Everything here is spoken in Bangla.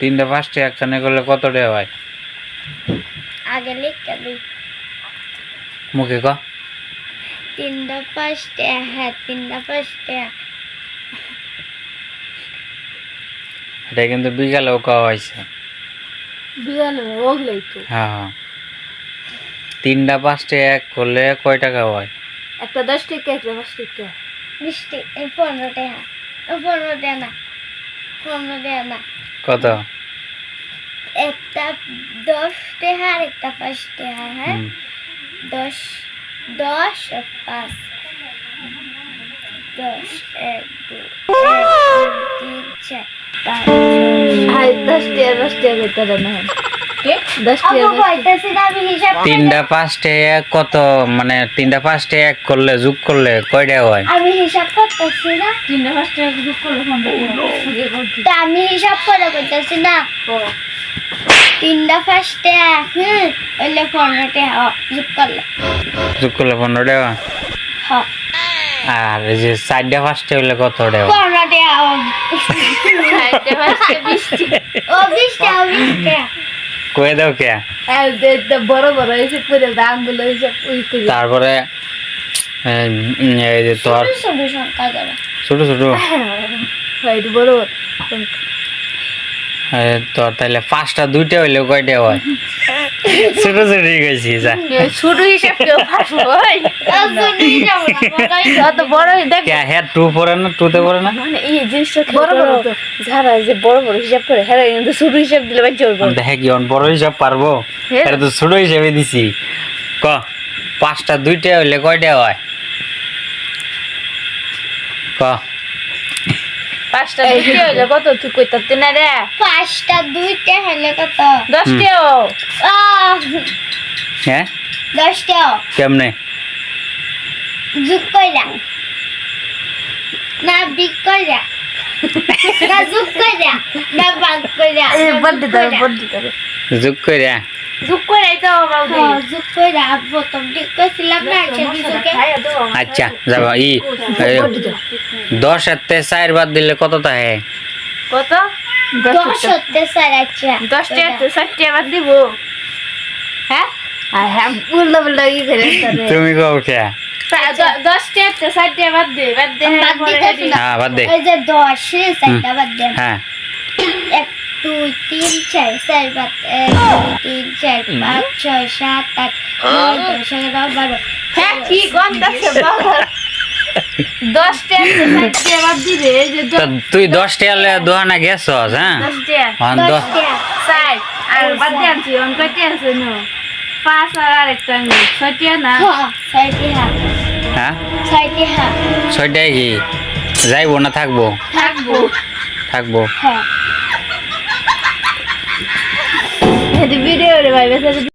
তিনটা পাঁচটা একখানে করলে কত টাকা হয়? আগে লিখে দিই। মুখে ক। তিনটা পাঁচটা, হ্যাঁ তিনটা পাঁচটা। এটা কিন্তু বিকালেও খাওয়া হয়েছে। বিকালে ওগুলোই তো। হ্যাঁ তিনটা পাঁচটা এক করলে কয় টাকা হয়? একটা 10 টাকা একটা 5 টাকা। 20 টাকা, 15 টাকা। 15 টাকা না, 15 টাকা না। কত? একটা 10 টাকা আর একটা 5 টাকা। হ্যাঁ 10 10 আর 5 10 1 2 3 4 5 আর 10 টাকা কইতারা না। কে 10 আপু টাকা কইতাছি না আমি হিসাব করে। তিনটা পাঁচটা এক কত, মানে তিনটা পাঁচটা এক করলে যোগ করলে কয় টাকা হয়? আমি হিসাব করতেছি না। 3টা 5 টাকা যোগ করলে 15 টাকা। তা আমি হিসাব করে কইতাছি না। তিনটা 5 টাকা হইলে 15 টাকা যোগ করলে। যোগ করলে 15 টাকা। হ্যাঁ আর এই যে চারটা পাঁচটা হইলে কত টাকা? 15 টাকা। 4টা 5টা 20 টাকা। ও 20 টাকা 20 টাকা। কয়ে দাও কে? আর এটা বড় বড় এসে পুরো দামগুলো এসে ওই করে। তারপরে এই যে তোর ছোট ছোট সংখ্যা ধরো। ছোট ছোট হয় বড় বড়। তোর তাহলে পাঁচটা দুইটা হইলে কয়টা হয়? ছোট ছোট গেছি যা। ছোট হিসাব কেউ পারবো ভাই। যত বড় দেখ কে হ্যাঁ টু পড়ে না, টুতে পড়ে না? মানে এই জিনিসটা বড় বড় তো যারা যে বড় বড় হিসাব করে হ্যাঁ কিন্তু ছোট হিসাব দিলে বাচ্চা বলবো। দেখে কি অন বড় হিসাব পারবো? হ্যাঁ। এটা তো ছোট হিসাবে দিছি। ক পাঁচটা দুইটা হইলে কয়টা হয়? ক 5টা 2টা হইলে কত তুই কইতাতে না রে? 5টা 2টা হইলে কত? 10 টাকা। হ্যাঁ 10 টাকা কেমনে? যোগ কইরা না বিগ কইরা না যোগ কইরা না ভাগ কইরা এই বড় দাও বড় দাও। যোগ কইরা যোগ করে দাও বাবু। যোগ কইরা প্রথম ঠিক কইছিলাম না আচ্ছা যোগে। আচ্ছা যাবা 10 এতে 4 বাদ দিলে কত থাকে? কত? 10 হতে স্যার আচ্ছা 10 টাকা 7 টাকা বাদ দিব। হ্যাঁ আর হ্যাঁ বললা বললা ই করে করে। তুমি কও কে? 10 টাকা 7 টাকা বাদ দে বাদ দে বাদ পরে দিতেছি না। হ্যাঁ বাদ দে। এই যে 10 4টা বাদ দেন। হ্যাঁ 1 2 3 4 4 বাদ 1 2 3 4 5 6 7 8 9 10 11 12। হ্যাঁ ঠিক অন্তাছে বাবা। 10 টাকা 7 টাকা বাদ দিবে এই যে তো তুই 10 টাকা লয়ে দোহানা গেছস? হ্যাঁ 10 টাকা হন 10 10 টাকা 6 আর বাদ দে আনছি অন কয়টা আছে নো 5 আর আরেকটা 6 টাকা না। হ্যাঁ 6 টাকা হ্যাঁ 6 টাকা 6 টাকা কি যাইবো না থাকবো? থাকবো। থাকবো। হ্যাঁ এই ভিডিও রে ভাই বেশ